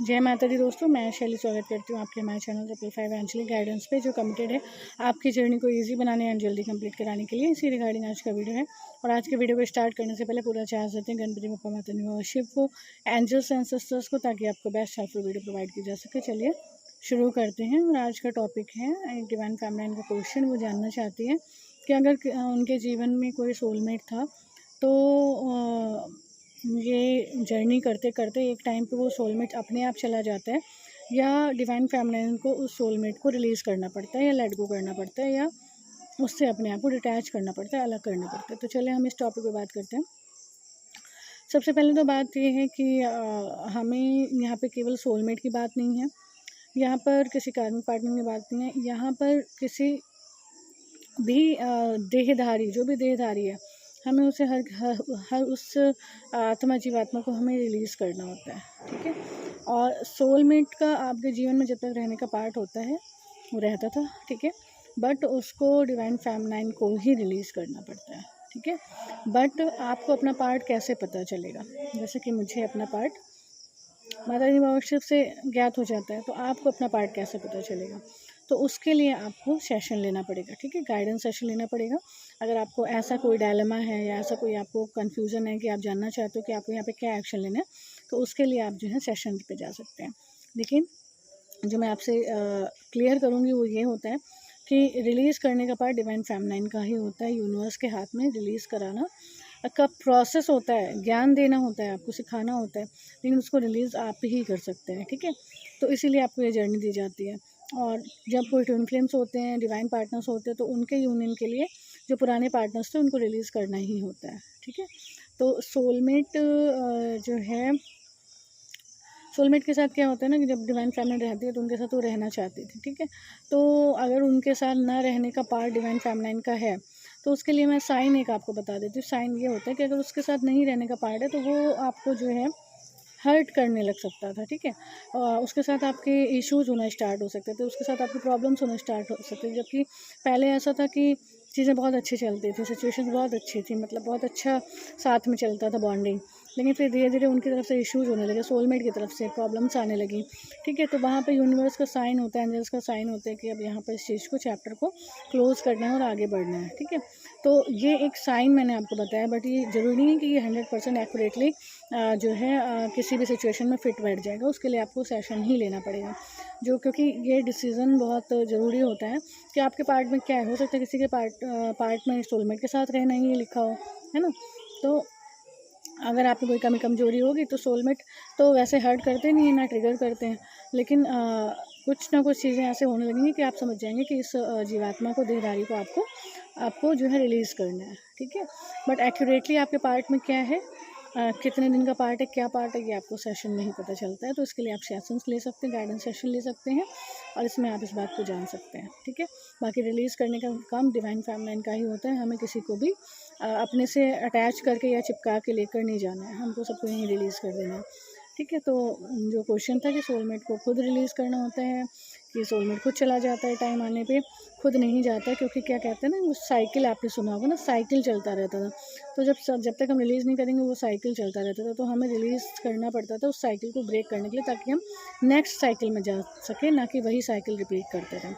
जय माता दी दोस्तों, मैं शैली स्वागत करती हूँ आपके हमारे चैनल सिंपलीफाई एवेंचुअली गाइडेंस पे, जो कमिटेड है आपकी जर्नी को इजी बनाने एंड जल्दी कंप्लीट कराने के लिए। इसी रिगार्डिंग आज का वीडियो है। और आज के वीडियो को स्टार्ट करने से पहले पूरा चार्ज देते हैं गणपति बप्पा माता और शिव को, एंजल्स एंड सिस्टर्स को, ताकि आपको बेस्ट हेल्पफुल वीडियो प्रोवाइड की जा सके। चलिए शुरू करते हैं। और आज का टॉपिक है एक डिवाइन फैमिली का क्वेश्चन। वो जानना चाहती है कि अगर उनके जीवन में कोई सोलमेट था तो ये जर्नी करते करते एक टाइम पे वो सोलमेट अपने आप चला जाता है, या डिवाइन फेमिनिन को उस सोलमेट को रिलीज़ करना पड़ता है, या लेट गो करना पड़ता है, या उससे अपने आप को डिटैच करना पड़ता है, अलग करना पड़ता है। तो चलिए हम इस टॉपिक पे बात करते हैं। सबसे पहले तो बात ये है कि हमें यहाँ पे केवल सोलमेट की बात नहीं है, यहाँ पर किसी कार्मिक पार्टनर की बात नहीं है, यहाँ पर किसी भी देहधारी, जो भी देहधारी है, हमें उसे हर उस आत्मा जीवात्मा को हमें रिलीज़ करना होता है, ठीक है। और सोलमेट का आपके जीवन में जब तक रहने का पार्ट होता है वो रहता था, ठीक है, बट उसको डिवाइन फेमिनिन को ही रिलीज़ करना पड़ता है, ठीक है। बट आपको अपना पार्ट कैसे पता चलेगा? जैसे कि मुझे अपना पार्ट माता जी वर्कशिप से ज्ञात हो जाता है, तो आपको अपना पार्ट कैसे पता चलेगा? तो उसके लिए आपको सेशन लेना पड़ेगा, ठीक है, गाइडेंस सेशन लेना पड़ेगा। अगर आपको ऐसा कोई डायलेमा है या ऐसा कोई आपको कन्फ्यूज़न है कि आप जानना चाहते हो कि आपको यहाँ पे क्या एक्शन लेना है, तो उसके लिए आप जो है सेशन पे जा सकते हैं। लेकिन जो मैं आपसे क्लियर करूँगी वो ये होता है कि रिलीज़ करने का पार्ट डिवाइन फेमिनिन का ही होता है। यूनिवर्स के हाथ में रिलीज़ कराना का प्रोसेस होता है, ज्ञान देना होता है, आपको सिखाना होता है, लेकिन उसको रिलीज़ आप ही कर सकते हैं, ठीक है। तो इसीलिए आपको ये जर्नी दी जाती है। और जब कोई ट्विन फ्लेम्स होते हैं, डिवाइन पार्टनर्स होते हैं, तो उनके यूनियन के लिए जो पुराने पार्टनर्स थे उनको रिलीज़ करना ही होता है, ठीक है। तो सोलमेट जो है, सोलमेट के साथ क्या होता है ना कि जब डिवाइन फैमिली रहती है तो उनके साथ वो रहना चाहती थी, ठीक है। तो अगर उनके साथ ना रहने का पार्ट डिवाइन फेमिनिन का है, तो उसके लिए मैं साइन एक आपको बता देती हूँ। साइन ये होता है कि अगर उसके साथ नहीं रहने का पार्ट है तो वो आपको जो है हर्ट करने लग सकता था, ठीक है। उसके साथ आपके इश्यूज़ होना स्टार्ट हो सकते थे, उसके साथ आपके प्रॉब्लम्स होना स्टार्ट हो सकते थे। जबकि पहले ऐसा था कि चीज़ें बहुत अच्छी चलती थी, सिचुएशन बहुत अच्छी थी, मतलब बहुत अच्छा साथ में चलता था बॉन्डिंग। लेकिन फिर धीरे धीरे उनकी तरफ से इश्यूज़ होने लगे, सोलमेट की तरफ से प्रॉब्लम्स आने लगी, ठीक है। तो वहाँ पे यूनिवर्स का साइन होता है, एंजल्स का साइन होता है कि अब यहाँ पर इस चीज़ को, चैप्टर को क्लोज़ करना है और आगे बढ़ना है, ठीक है। तो ये एक साइन मैंने आपको बताया, बट ये ज़रूरी नहीं है कि ये 100% एक्यूरेटली जो है किसी भी सिचुएशन में फ़िट बैठ जाएगा। उसके लिए आपको सेशन ही लेना पड़ेगा, जो क्योंकि ये डिसीज़न बहुत ज़रूरी होता है कि आपके पार्ट में क्या है। हो सकता है किसी के पार्ट में सोलमेट के साथ रहना ही लिखा हो, है ना। तो अगर आपकी कोई कमी कमज़ोरी होगी तो सोलमेट तो वैसे हर्ट करते नहीं हैं, ना ट्रिगर करते हैं, लेकिन कुछ ना कुछ चीज़ें ऐसे होने लगेंगी कि आप समझ जाएंगे कि इस जीवात्मा को, देहधारी को आपको जो है रिलीज़ करना है, ठीक है। बट एक्यूरेटली आपके पार्ट में क्या है, कितने दिन का पार्ट है, क्या पार्ट है, ये आपको सेशन में ही पता चलता है। तो इसके लिए आप सेशंस ले सकते हैं, गाइडेंस सेशन ले सकते हैं, और इसमें आप इस बात को जान सकते हैं, ठीक है। बाकी रिलीज़ करने का काम डिवाइन फेमिनिन का ही होता है। हमें किसी को भी अपने से अटैच करके या चिपका के लेकर नहीं जाना है, हमको सबको यहीं रिलीज़ कर देना है, ठीक है। तो जो क्वेश्चन था कि सोलमेट को खुद रिलीज़ करना होता है कि सोलमेट खुद चला जाता है टाइम आने पे, खुद नहीं जाता, क्योंकि क्या कहते हैं ना, वो साइकिल आपने सुना होगा ना, साइकिल चलता रहता था। तो जब तक हम रिलीज़ नहीं करेंगे वो साइकिल चलता रहता था, तो हमें रिलीज़ करना पड़ता था उस साइकिल को ब्रेक करने के लिए, ताकि हम नेक्स्ट साइकिल में जा सकें, ना कि वही साइकिल रिपीट करते रहें।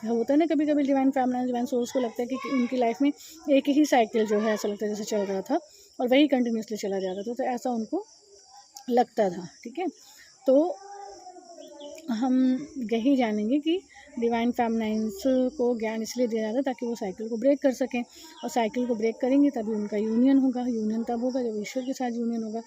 होता है ना कभी कभी डिवाइन फैमिली, डिवाइन सोल्स को लगता है कि उनकी लाइफ में एक ही साइकिल जो है ऐसा लगता है जैसे चल रहा था और वही कंटिन्यूसली चला जा रहा था, तो ऐसा उनको लगता था, ठीक है। तो हम यही जानेंगे कि डिवाइन फेमिनिन्स को ज्ञान इसलिए दिया जाता है ताकि वो साइकिल को ब्रेक कर सकें, और साइकिल को ब्रेक करेंगे तभी उनका यूनियन होगा। यूनियन तब होगा जब ईश्वर के साथ यूनियन होगा,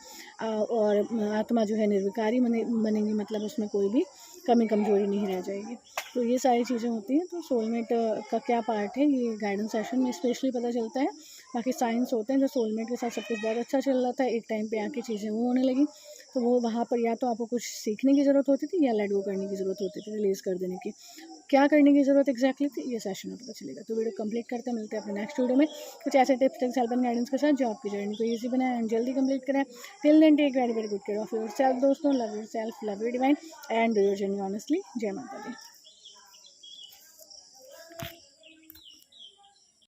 और आत्मा जो है निर्विकारी बनेगी, मतलब उसमें कोई भी कमी कमजोरी नहीं रह जाएगी। तो ये सारी चीज़ें होती हैं। तो सोलमेट का क्या पार्ट है ये गाइडेंस सेशन में स्पेशली पता चलता है। बाकी साइंस होते हैं, जो सोलमेट के साथ सब कुछ बहुत अच्छा चल रहा था, एक टाइम पे आके चीज़ें वो होने लगी, तो वो वहाँ पर या तो आपको कुछ सीखने की ज़रूरत होती थी या लेट गो करने की ज़रूरत होती थी, रिलीज़ कर देने की। क्या करने की ज़रूरत एग्जैक्टली थी ये सेशन में पता चलेगा। तो वीडियो कंप्लीट करते हैं, मिलते हैं अपने नेक्स्ट वीडियो में कुछ ऐसे tips tricks help and guidance के साथ जो आपकी जर्नी को ईजी बनाए एंड जल्दी कंप्लीट करें। Till then take very very good care of yourself दोस्तों, love yourself, love your divine and do your journey honestly. जय माता दी।